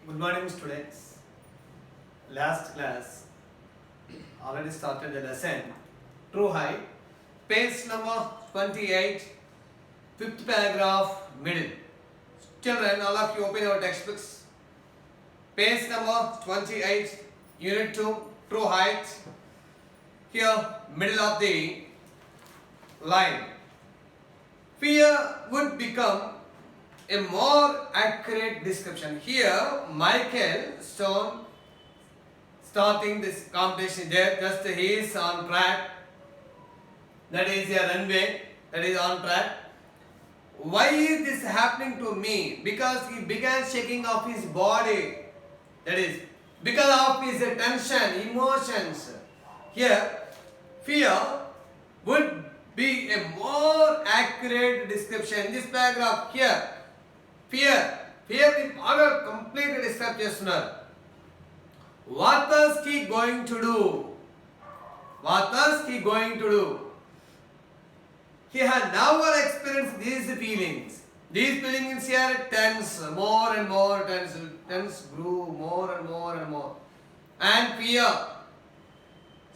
Good morning, students. Last class already started the lesson. True high. Page number 28, fifth paragraph, middle. Children, all of you open your textbooks. Page number 28, unit 2, true height. Here, middle of the line. Fear would become a more accurate description. Here, Michael Stone starting this competition there, just he is on track. That is a runway, that is on track. Why is this happening to me? Because he began shaking off his body. That is, because of his tension, emotions. Here, fear would be a more accurate description. In this paragraph here, fear the బాగా complete describe చేస్తున్నారు. What was he going to do? What was he going to do? He had never experienced these feelings. These feelings here tense, more and more tense. Tense grew more and more and more. And fear.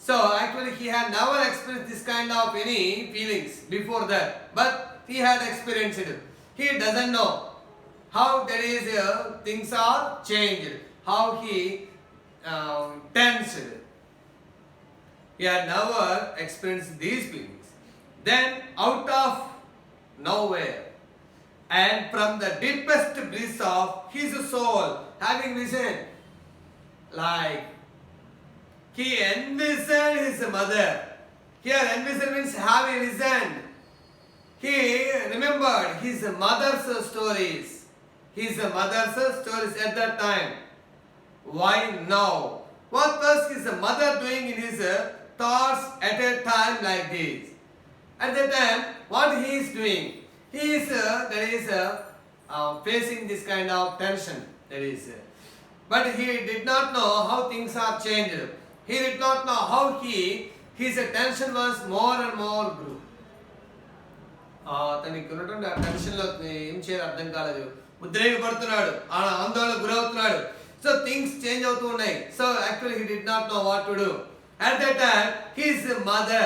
So actually he had never experienced this kind of any feelings before that. But he had experienced it. He doesn't know how there is things are changed. How he tensed. He had never experienced these feelings. Then out of nowhere and from the deepest bliss of his soul, having risen, like he envisioned his mother. Here envision means having risen. He remembered his mother's stories. His mother's stories at that time. Why now? What was his mother doing in his thoughts at a time like this? At that time, what he is doing? He is facing this kind of tension. That is, but he did not know how things are changed. He did not know how his tension was more and more grew. తనకి ఉన్నటువంటి ఆ టెన్షన్లో ఏం చేయాలి అర్థం కాలేదు, ఉద్రేకపడుతున్నాడు, ఆందోళనకు గురవుతున్నాడు. So things change అవుతూ ఉన్నాయి. So actually he did not know what to do. At that time, his mother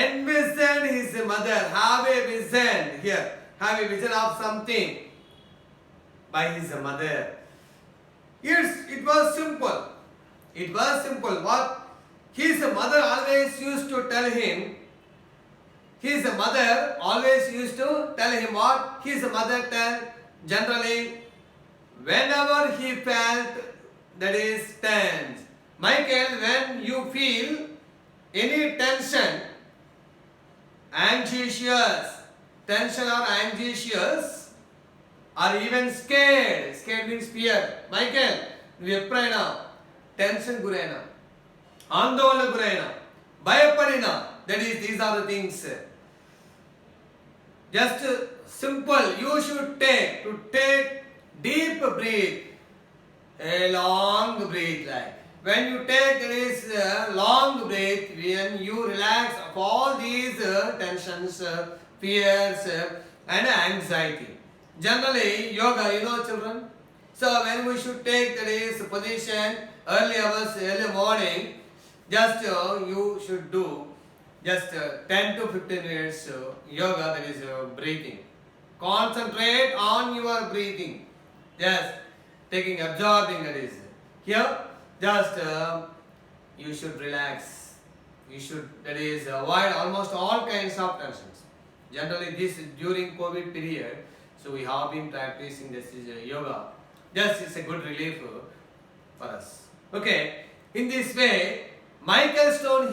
envisioned his mother, have a vision here, have a vision of something by his mother. It was simple. It was simple. What his mother always used to tell him. His mother always used to tell him what his mother tell generally whenever he felt that is tense. Michael, when you feel any tension, anxious, tension or anxious, or even scared. Scared means fear. Michael, నువ్వు ఎప్పుడైనా tension గురైనా, ఆందోళన గురైనా, భయపడినా, that is, these are the things. Just simple, you should take deep breath, a long breath. Like when you take this long breath, when you relax of all these tensions, fears, and anxiety. Generally, yoga, you know, children. So when we should take this position early hours, early morning, just you should do just 10 to 15 minutes yoga, that is breathing. Concentrate on your breathing. Just taking, absorbing, that is. Here, just you should relax. You should, that is, avoid almost all kinds of tensions. Generally, this is during COVID period, so we have been practicing this is yoga. Just it's a good relief for us. Okay, in this way, Michael Stone,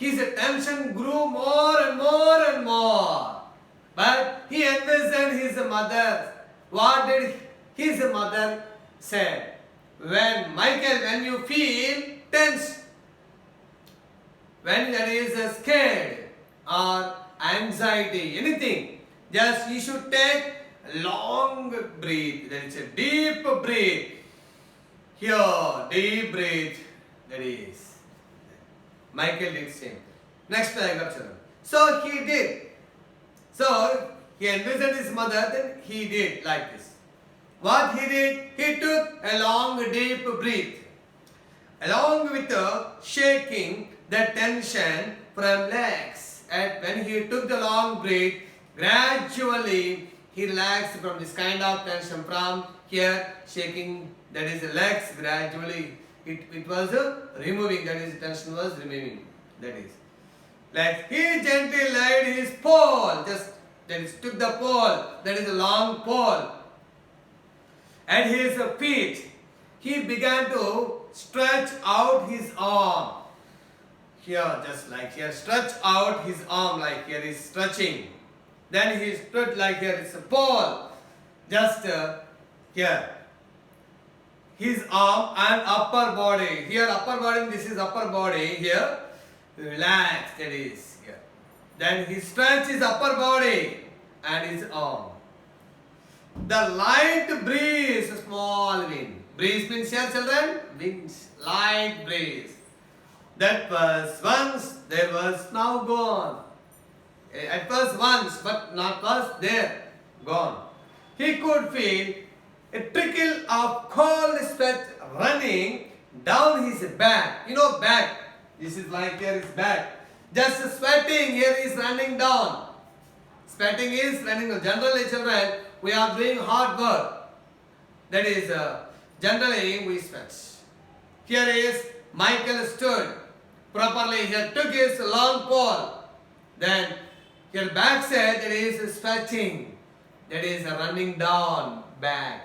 his tension grew more and more and more. But he envisioned his mother. What did his mother say? When Michael, when you feel tense, when there is scared or anxiety, anything, just you should take long breath. That is a deep breath. Here, deep breath. That is, Michael did same. Next paragraph, children. So he did. So he envisioned his mother, then he did like this. what he did, he took a long deep breath. Along with shaking the tension from legs. And when he took the long breath, gradually he relaxed from this kind of tension from here, shaking, that is the legs, gradually it was removing, that is tension was removing, that is. Like he gently laid his pole, just that is took the pole, that is a long pole, at his feet. He began to stretch out his arm. Here, just like here, stretch out his arm like here is stretching. Then he stood like here, it's a pole. Just here. His arm and upper body. Here, upper body, this is upper body. Here, relax, that is here. Then he stretched his upper body and his arm. The light breeze, small wind. Breeze means here, children, winds, light breeze. That was once, there was now gone. It was once, but not was there, gone. He could feel a trickle of cold sweat running down his back. You know, back. This is like here is back. Just sweating here is running down. Sweating is running down. Generally, children, we are doing hard work. That is, generally we sweat. Here is Michael stood properly. He took his long pole. Then here back side, that is sweating. That is running down back.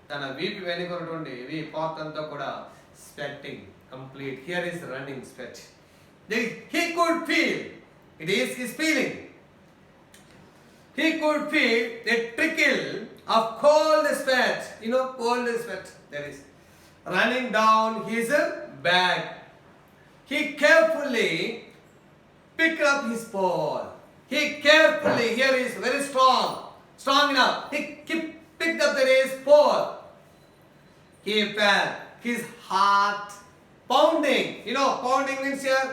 తన వీపు వెనుకొనటువంటి ఈ part అంతా కూడా sweating complete. Here is running sweat. He could feel, it is his feeling. He could feel a trickle of cold sweat. You know, cold sweat. That is running down his back. He carefully picked up his pole. He carefully, here is very strong, strong enough. He picked up his pole. He felt his heart pounding. You know, pounding means here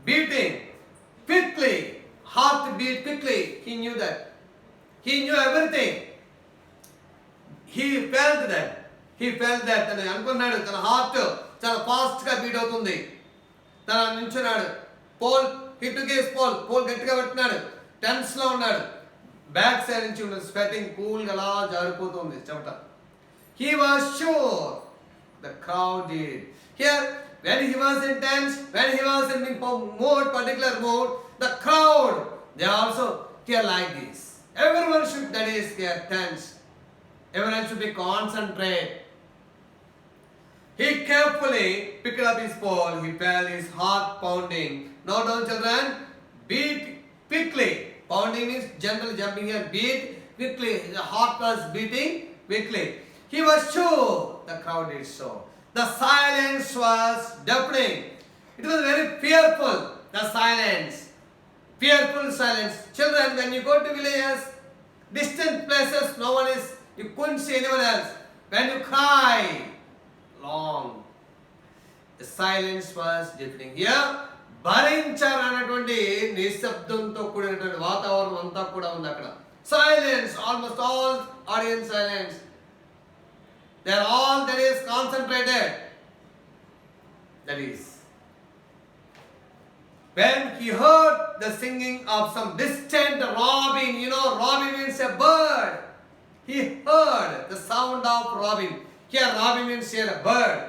beating quickly. Heart beat quickly. He knew that. He knew everything. He felt that. He felt that. తను అనుకున్నాడు తన heart చాలా fast గా beat అవుతుంది. తన నించున్నాడు. Pole he took his pole. Pole గట్టిగా పట్టున్నాడు. టెన్స్ లో ఉన్నాడు. బ్యాక్ సైడ్ నుంచి ఉన్న స్వెటింగ్ కూల్ గా అలా జారిపోతుంది చెమట. He was sure. The crowd did. Here, when he was in tense, when he was in mood, particular mood, the crowd, they also here like this. Everyone should, that is, here tense. Everyone should be concentrate. He carefully picked up his pole. He felt his heart pounding. Now down, children, beat quickly. Pounding means gentle jumping here. Beat quickly. The heart was beating quickly. He was sure. The crowd is sure. The silence was deafening. It was very fearful. The silence. Fearful silence. Children, when you go to villages, distant places, no one is, you couldn't see anyone else. When you cry, long. The silence was deafening. Here, భరించారు అన్నటువంటి నిశ్శబ్దంతో కూడినటువంటి వాతావరణం అంతా కూడా ఉంది అక్కడ. Silence, almost all audience silence. They are all, that is, concentrated. That is, when he heard the singing of some distant robin, you know, robin means a bird. He heard the sound of robin. Here, robin means here a bird.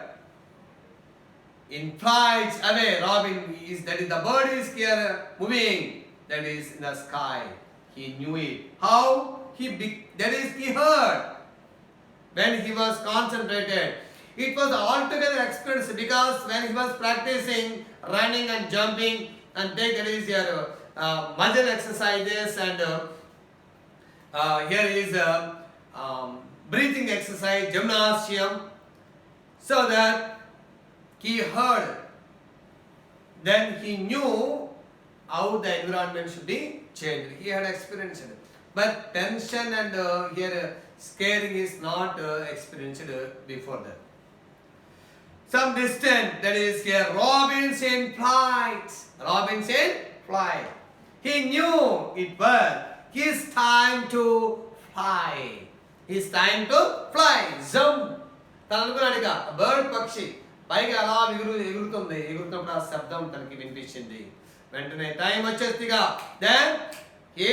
In flights away, robin is, that is, the bird is here moving, that is in the sky. He knew it. How? That is, he heard. When he was concentrated, it was altogether experience, because when he was practicing running and jumping and take, that is here muscle exercises, and here is breathing exercise, gymnasium, so that he heard, then he knew how the environment should be changed. He had experienced it. But tension and here scaring is not experienced before that. Some distance, that is here, robins in flight. Robins in flight. He knew it was his time to fly. It's time to fly. Jump. తను అనుకున్నాడుగా bird పక్షి పైకి అలా ఎగురుతుంది. ఎగురుతున్నప్పుడు ఆ శబ్దం తనకి వినిపించింది. వెంటనే time వచ్చేస్తుందిగా. Then he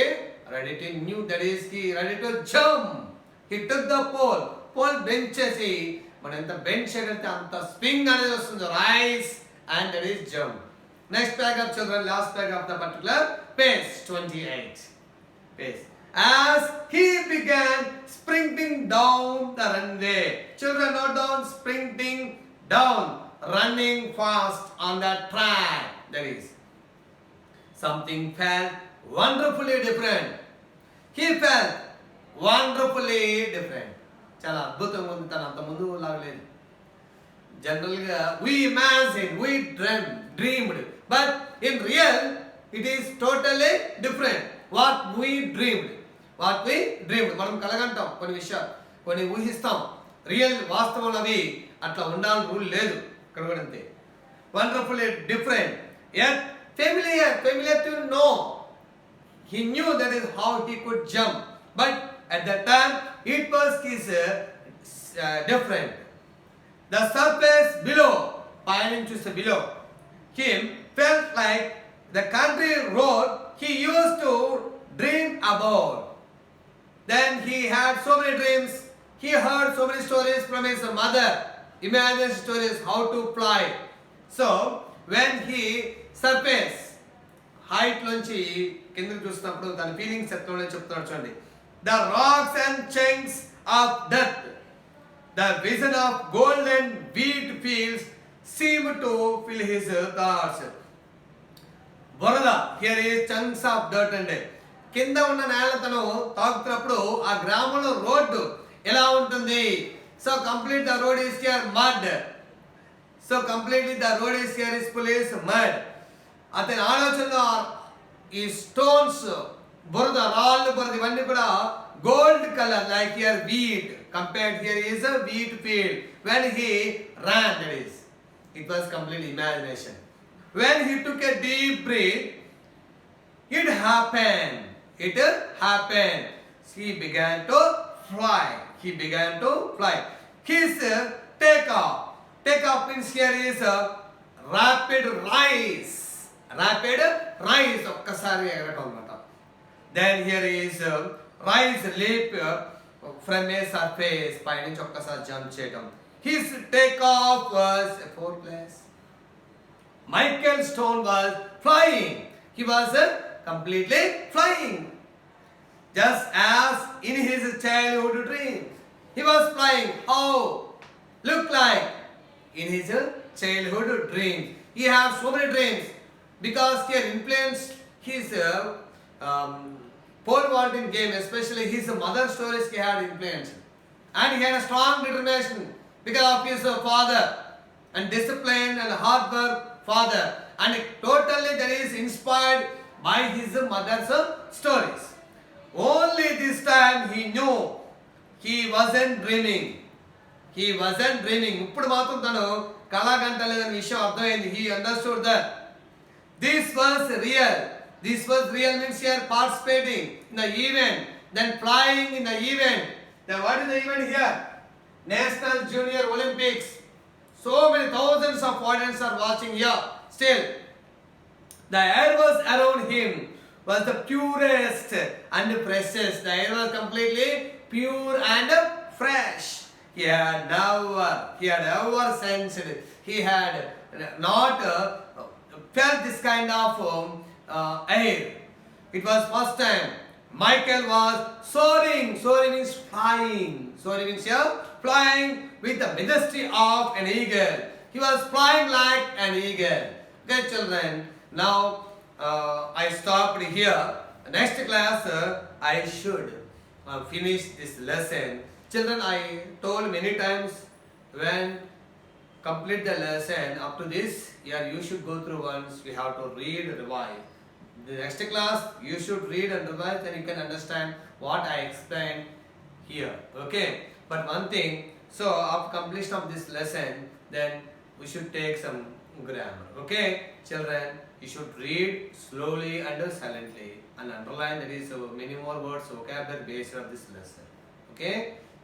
ready to knew that is he ready to jump. He took the pole. Pole bend చేసి మనం ఎంత బెండ్ చేయగలిగితే అంత స్వింగ్ అనేది వస్తుంది. Rise and that is jump. Next paragraph children, last paragraph of the particular page 28. Page. As he began sprinting down the runway. Children, note down, sprinting down, running fast on the track. That is, something felt wonderfully different. He felt wonderfully different. చాలా అద్భుతంగా ఉంది. తను అంత ముందు లాగలేదు. జనరల్గా we imagined, we dreamed, but in real it is totally different. What we dreamed, మనం కలగంటాం కొన్ని విషయాలు, కొన్ని ఊహిస్తాం. రియల్ వాస్తవం అవి అట్లా ఉండాలని రూల్ లేదు. ఇక్కడ కూడా అంతే. Wonderfully different yet familiar to know. He knew that is how he could jump, but at that time it was different. The surface below, pioneering to the below him, felt like the country road he used to dream about. Then he had so many dreams. He heard so many stories from his mother. Imaginary stories how to fly. So when he surface height నుంచి కిందకి చూసినప్పుడు తన feelings ఎట్లా చెప్తున్నాడు చూడండి. The rocks and chunks of death, the vision of golden wheat fields seemed to fill his thoughts. బురద, here is chunks of dirt అండి. కింద ఉన్న నేల తను తాకుతున్నప్పుడు ఆ గ్రామంలో రోడ్డు ఎలా ఉంటుంది. So complete the road is here mud. So completely the road is here is full is mud. అతని ఆలోచనలో ఈ స్టోన్స్, బురద, రాళ్ళు, బురద ఇవన్నీ కూడా gold colour like here wheat. Compared here is a wheat field. When he ran, that is, it was complete imagination. When he took a deep breath, it happened. He began to fly. His takeoff means here is a rapid rise. ఒక్కసారి ఎగరటం అన్నమాట. Then here is rise, leap from a surface, పైనుంచి ఒక్కసారి jump చేయటం. His takeoff was a foreplace. Michael Stone was flying. He was completely flying. Just as in his childhood dreams. He was flying. How? Look like in his childhood dreams. He had so many dreams because he had influenced his pole vaulting game, especially his mother's stories he had influenced. And he had a strong determination because of his father and discipline and hard work father. And totally that is inspired by his mother's stories. Only this time he knew he wasn't dreaming. ఇప్పుడు మాత్రం తను కళాగంటలేదని విషయం అర్థమైంది. He understood that this was real. Means here participating in the event, then flying in the event. Then what is the event here? National Junior Olympics. So many thousands of audience are watching here. Still, the air was around him was the purest and precious. The air was completely pure and fresh. He had never sensed. He had not felt this kind of air. It was first time. Michael was soaring. Soaring means flying. Soaring means here flying with the majesty of an eagle. He was flying like an eagle. Okay, children. Now I stopped here. Next class I should finish this lesson. Children, I told many times when complete the lesson up to this year you should go through once. We have to read and revise. The next class you should read and revise, then you can understand what I explained here. Okay, but one thing, so after completion of this lesson then we should take some grammar. Okay, children, you should read slowly and silently and underline. There is many more words vocabulary based on this lesson. Okay,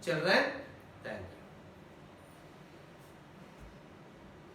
Children,